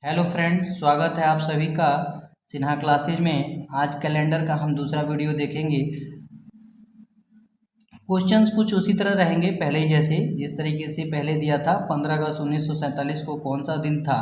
Hello friends, स्वागत है आप सभी का सिन्हा क्लासेज में। आज कैलेंडर का हम दूसरा वीडियो देखेंगे। क्वेश्चंस कुछ उसी तरह रहेंगे पहले ही जैसे, जिस तरीके से पहले दिया था 15 अगस्त 1947 को कौन सा दिन था।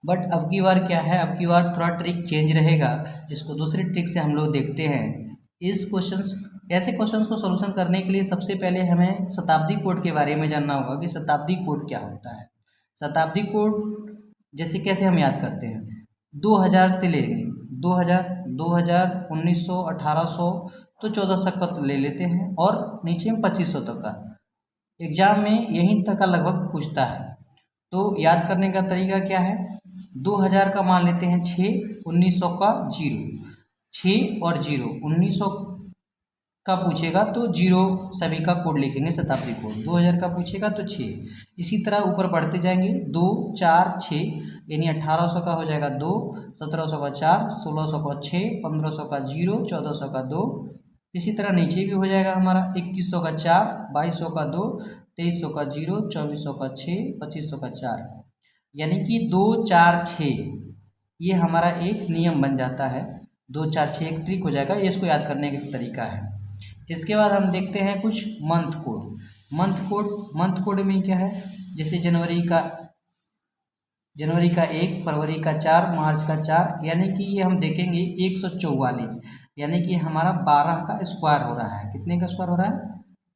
बट अब की बार क्या है, अब की बार थोड़ा ट्रिक चेंज रहेगा, जिसको दूसरी ट्रिक से हम लोग देखते हैं। ऐसे क्वेश्चंस को सोल्यूशन करने के लिए सबसे पहले हमें शताब्दी कोड के बारे में जानना होगा कि शताब्दी कोड क्या होता है। शताब्दी कोड जैसे कैसे हम याद करते हैं, 2000 से लेंगे, 2000, 1900, 1800, तो 1400 तक ले लेते हैं और नीचे में 2500 तक का। एग्जाम में यहीं तक का लगभग पूछता है। तो याद करने का तरीका क्या है, 2000 का मान लेते हैं 6, 1900 का 0, 6 और 0, 1900 का पूछेगा तो 0 सभी का कोड लिखेंगे, शताब्दी कोड। 2000 का पूछेगा तो 6। इसी तरह ऊपर बढ़ते जाएंगे, 2, 4, 6, यानी 1800 का हो जाएगा 2, 1700 का 4, 1600 का 6, 1500 का 0, 1400 का 2। इसी तरह नीचे भी हो जाएगा हमारा 2100 का 4, 2200 का 2, 2300 का 0, 2400 का 6, 2500 का 4, यानी कि 2, 4, 6 ये हमारा एक नियम बन जाता है। 2, 4, 6 एक ट्रिक हो जाएगा, ये इसको याद करने का तरीका है। इसके बाद हम देखते हैं कुछ मंथ कोड। मंथ कोड में क्या है, जैसे जनवरी का 1, फरवरी का 4, मार्च का 4, यानी कि ये हम देखेंगे 144, यानी कि हमारा 12 का स्क्वायर हो रहा है। कितने का स्क्वायर हो रहा है,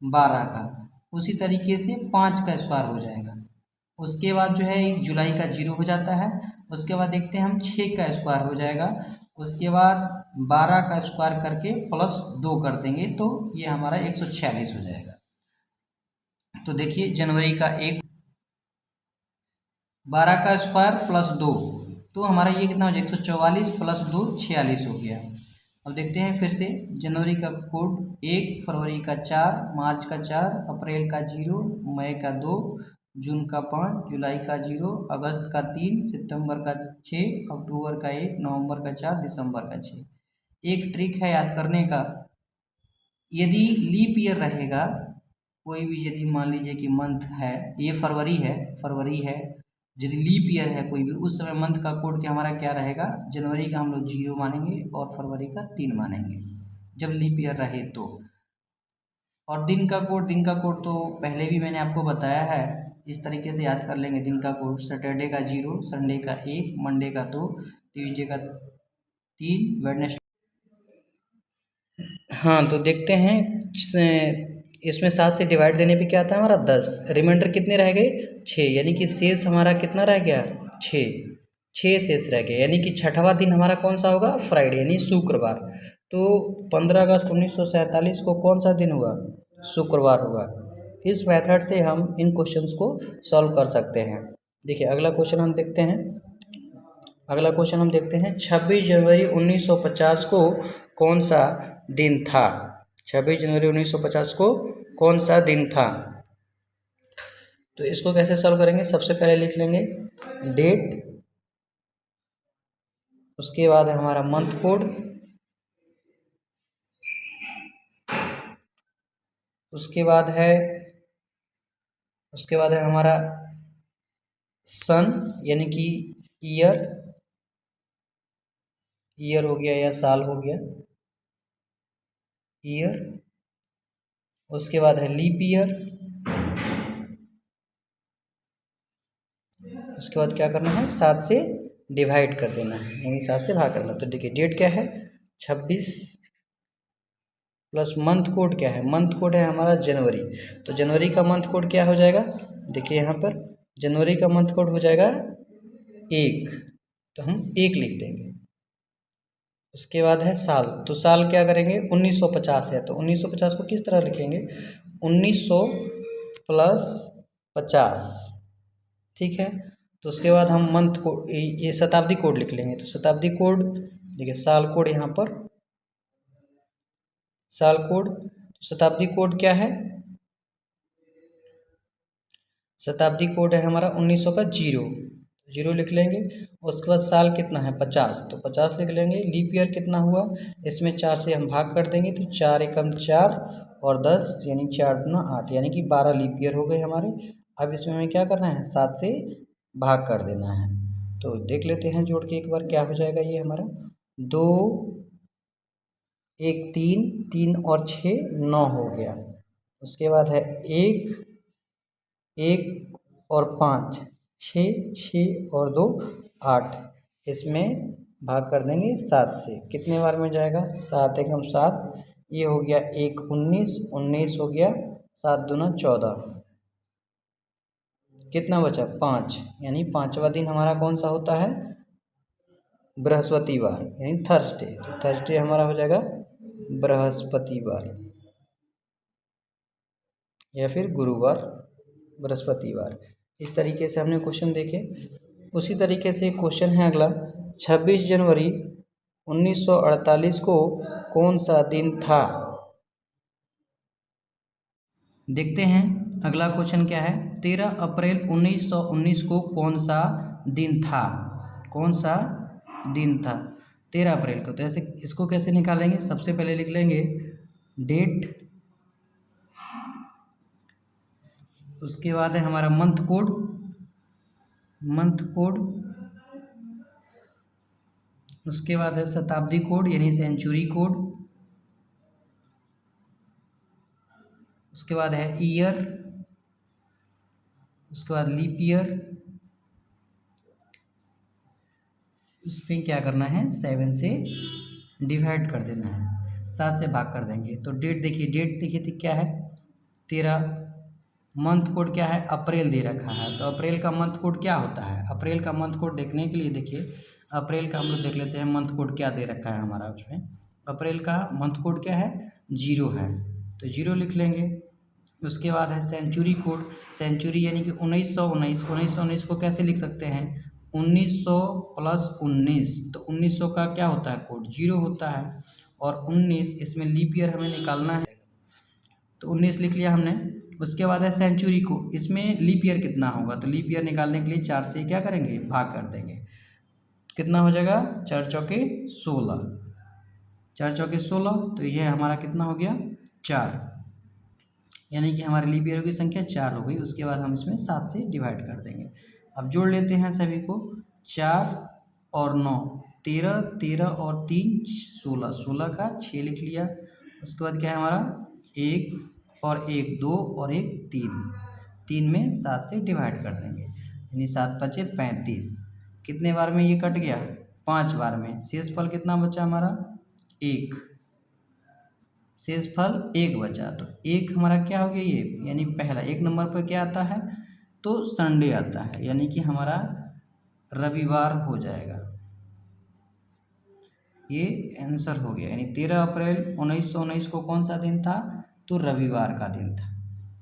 12 का। उसी तरीके से 5 का स्क्वायर हो जाएगा। उसके बाद जो है 1 जुलाई का 0 हो जाता है। उसके बाद देखते हैं हम 6 का स्क्वायर हो जाएगा। उसके बाद 12 का स्क्वायर करके प्लस 2 कर देंगे तो ये हमारा 146 हो जाएगा। तो देखिए जनवरी का 1, 12 का स्क्वायर प्लस 2, तो हमारा ये कितना हो जाएगा, 144 प्लस 2, 46 हो गया। अब देखते हैं फिर से, जनवरी का कोड 1, फरवरी का 4, मार्च का 4, अप्रैल का 0, मई का 2, जून का 5, जुलाई का 0, अगस्त का 3, सितंबर का 6, अक्टूबर का 1, नवंबर का 4, दिसंबर का 6। एक ट्रिक है याद करने का, यदि लीप ईयर रहेगा कोई भी, यदि मान लीजिए कि मंथ है, ये फरवरी है, यदि लीप ईयर है कोई भी, उस समय मंथ का कोड क्या हमारा क्या रहेगा, जनवरी का हम लोग 0 मानेंगे और फरवरी का 3 मानेंगे जब लीप ईयर रहे तो। और दिन का कोड तो पहले भी मैंने आपको बताया है, इस तरीके से याद कर लेंगे। दिन का कोड सैटरडे का 0, संडे का 1, मंडे का 2, ट्यूसडे का 3, वेडनेसडे। हाँ, तो देखते हैं इसमें 7 से डिवाइड देने पे क्या आता है हमारा 10। रिमाइंडर कितने रह गए, 6, यानी कि शेष हमारा कितना रह गया, 6 शेष रह गया, यानी कि छठवां दिन हमारा कौन सा होगा, फ्राइडे यानी शुक्रवार। तो 15 अगस्त 1947 को कौन सा दिन हुआ, शुक्रवार हुआ। इस मेथड से हम इन क्वेश्चंस को सॉल्व कर सकते हैं। देखिए अगला क्वेश्चन हम देखते हैं। 26 जनवरी 1950 को कौन सा दिन था। 26 जनवरी 1950 को कौन सा दिन था। तो इसको कैसे सॉल्व करेंगे, सबसे पहले लिख लेंगे डेट, उसके बाद है हमारा मंथ कोड, उसके बाद है हमारा सन यानी कि ईयर हो गया या साल हो गया, ईयर। उसके बाद है लीप ईयर। उसके बाद क्या करना है, 7 से डिवाइड कर देना है, यानी 7 से भाग करना। तो देखिए डेट क्या है 26, प्लस मंथ कोड क्या है, मंथ कोड है हमारा जनवरी। तो जनवरी का मंथ कोड क्या हो जाएगा, देखिए यहाँ पर जनवरी का मंथ कोड हो जाएगा 1, तो हम 1 लिख देंगे। उसके बाद है साल, तो साल क्या करेंगे, 1950 है तो 1950 को किस तरह लिखेंगे, 1900 प्लस 50, ठीक है। तो उसके बाद हम मंथ को ये शताब्दी कोड लिख लेंगे। तो शताब्दी कोड देखिए, साल कोड यहाँ पर, साल कोड, शताब्दी कोड क्या है, शताब्दी कोड है हमारा 1900 का 0 लिख लेंगे। उसके बाद साल कितना है 50, तो 50 लिख लेंगे। लीप ईयर कितना हुआ, इसमें 4 से हम भाग कर देंगे, तो 4 एकम 4 और 10 यानी 4 दूना 8, यानी कि 12 लीप ईयर हो गए हमारे। अब इसमें हमें क्या करना है, 7 से भाग कर देना है। तो देख लेते हैं जोड़ के एक बार क्या हो जाएगा ये हमारा। 2 1 3 3 और 6 9 हो गया। उसके बाद है 1 1 और 5 6 6 और 2 8। इसमें भाग कर देंगे 7 से। कितने बार में जाएगा? 7 एकम 7। ये हो गया 1 19 19 हो गया 7 दूना 14। कितना बचा? 5। यानी पाँचवा दिन हमारा कौन सा होता है? बृहस्पतिवार यानी थर्सडे। तो थर्सडे हमारा हो जाएगा बृहस्पतिवार या फिर गुरुवार, बृहस्पतिवार। इस तरीके से हमने क्वेश्चन देखे। उसी तरीके से क्वेश्चन है अगला, 26 जनवरी 1948 को कौन सा दिन था? देखते हैं अगला क्वेश्चन क्या है। 13 अप्रैल 1919 को कौन सा दिन था? कौन सा दिन था 13 अप्रैल को? तो ऐसे इसको कैसे निकालेंगे? सबसे पहले लिख लेंगे डेट, उसके बाद है हमारा मंथ कोड, मंथ कोड, उसके बाद है शताब्दी कोड यानी सेंचुरी कोड, उसके बाद है ईयर, उसके बाद लीप ईयर, उसमें क्या करना है 7 से डिवाइड कर देना है, 7 से भाग कर देंगे। तो डेट देखिए, डेट देखिए तो क्या है 13, मंथ कोड क्या है अप्रैल दे रखा है। तो अप्रैल का मंथ कोड क्या होता है? अप्रैल का मंथ कोड देखने के लिए देखिए अप्रैल का हम लोग देख लेते हैं मंथ कोड क्या दे रखा है हमारा उसमें। अप्रैल का मंथ कोड क्या है? 0 है, तो 0 लिख लेंगे। उसके बाद है सेंचुरी कोड, सेंचुरी यानी कि 1919, 1919 को कैसे लिख सकते हैं? 1900 प्लस 19, तो 1900 का क्या होता है कोड? 0 होता है। और 19 इसमें लीप ईयर हमें निकालना है, तो 19 लिख लिया हमने। उसके बाद है सेंचुरी को, इसमें लीप ईयर कितना होगा? तो लीप ईयर निकालने के लिए 4 से क्या करेंगे भाग कर देंगे। कितना हो जाएगा? 4 चौके 16, 4 चौके 16, तो ये हमारा कितना हो गया 4, यानी कि हमारे लीप ईयर की संख्या 4 हो गई। उसके बाद हम इसमें 7 से डिवाइड कर देंगे। अब जोड़ लेते हैं सभी को, 4 और 9 13, 13 और 3 16, 16 का 6 लिख लिया। उसके बाद क्या है हमारा 1 और 1 2 और 1 3, 3 में 7 से डिवाइड कर देंगे यानी 7 5 35। कितने बार में ये कट गया? 5 बार में। शेषफल कितना बचा हमारा? 1, शेषफल 1 बचा। तो 1 हमारा क्या हो गया ये, यानी पहला 1 नंबर पर क्या आता है? तो संडे आता है, यानी कि हमारा रविवार हो जाएगा। ये आंसर हो गया, यानी 13 अप्रैल 1919 को कौन सा दिन था? तो रविवार का दिन था।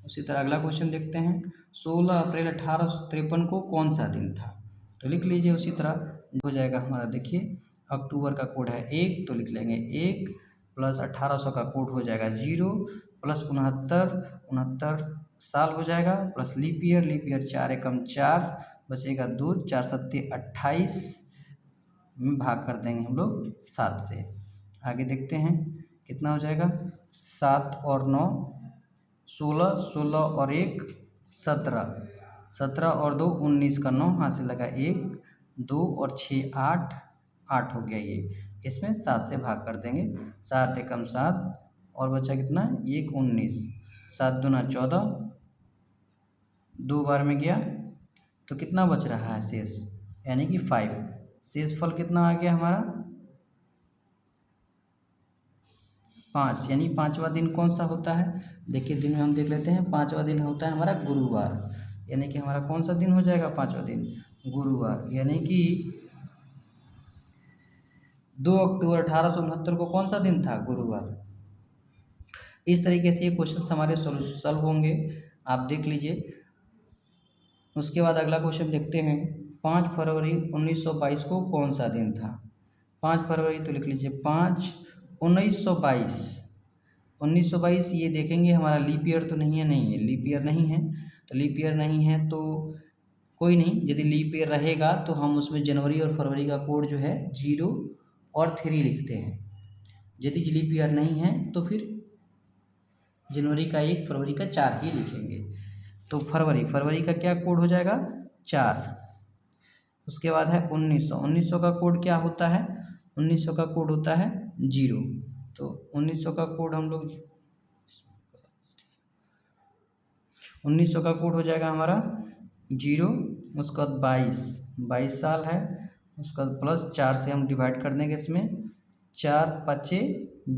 उसी तरह अगला क्वेश्चन देखते हैं, 16 अप्रैल 1853 को कौन सा दिन था? तो लिख लीजिए उसी तरह हो जाएगा हमारा। देखिए अक्टूबर का कोड है 1, तो लिख लेंगे 1 प्लस 1800 का कोड हो जाएगा 0 प्लस 69, 69 साल हो जाएगा, plus leap year, leap year 4 एकम 4 बचेगा 2, 4 सत्ते 28 में भाग कर देंगे हम लोग 7 से। आगे देखते हैं कितना हो जाएगा, 7 और 9 16, 16 और 1 17, 17 और 2 19 का 9 हाथ से लगा 1 2 और 6 8, 8 हो गया ये। इसमें 7 से भाग कर देंगे, 7 एकम 7 और बचा कितना 1 19, 7 दूना 14, 2 बार में गया तो कितना बच रहा है शेष, यानी कि 5। शेषफल कितना आ गया हमारा 5, यानी पाँचवा दिन कौन सा होता है? देखिए दिन में हम देख लेते हैं, पाँचवा दिन होता है हमारा गुरुवार, यानी कि हमारा कौन सा दिन हो जाएगा पाँचवा दिन? गुरुवार। यानी कि 2 अक्टूबर 1869 को कौन सा दिन था? गुरुवार। इस तरीके से ये क्वेश्चन हमारे सॉल्व होंगे, आप देख लीजिए। उसके बाद अगला क्वेश्चन देखते हैं, 5 फरवरी 1922 को कौन सा दिन था? 5 फरवरी, तो लिख लीजिए 5 1922, 1922 ये देखेंगे हमारा लीप ईयर तो नहीं है, नहीं है लीप ईयर नहीं है। तो लीप ईयर नहीं है तो कोई नहीं, यदि लीप ईयर रहेगा तो हम उसमें जनवरी और फरवरी का कोड जो है 0 और 3 लिखते हैं। यदि लीप ईयर नहीं है तो फिर जनवरी का 1 फरवरी का 4 ही लिखेंगे। तो फरवरी, फरवरी का क्या कोड हो जाएगा 4। उसके बाद है 1900। 1900 का कोड क्या होता है? 1900 का कोड होता है 0। तो 1900 का कोड हम लोग 1900 का कोड हो जाएगा हमारा 0। उसके बाद 22 साल है। उसका प्लस 4 से हम डिवाइड कर देंगे इसमें, 4 पचे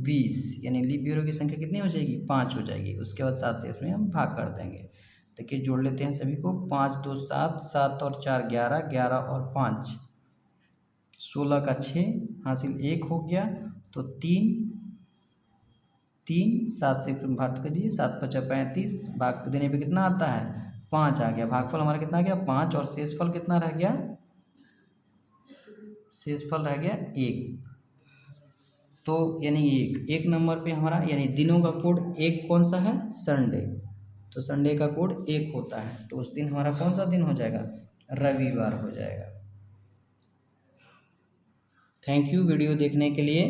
20, यानी लीप ईयरों की संख्या कितनी हो जाएगी? 5 हो जाएगी। उसके बाद 7 से इसमें हम भाग कर देंगे। देखिए जोड़ लेते हैं सभी को, 5 2 7, 7 और 4 11, 11 और 5 16 का 6 हासिल 1 हो गया। तो 3 7 से भाग करिए, 7 पचा 35, भाग देने पे कितना आता है? 5 आ गया। भागफल हमारा कितना आ गया? 5। और शेषफल कितना रह गया? शेषफल रह गया 1। तो यानी एक नंबर पे हमारा, यानी दिनों का कोड एक कौन सा है? संडे। तो संडे का कोड 1 होता है। तो उस दिन हमारा कौन सा दिन हो जाएगा? रविवार हो जाएगा। थैंक यू वीडियो देखने के लिए।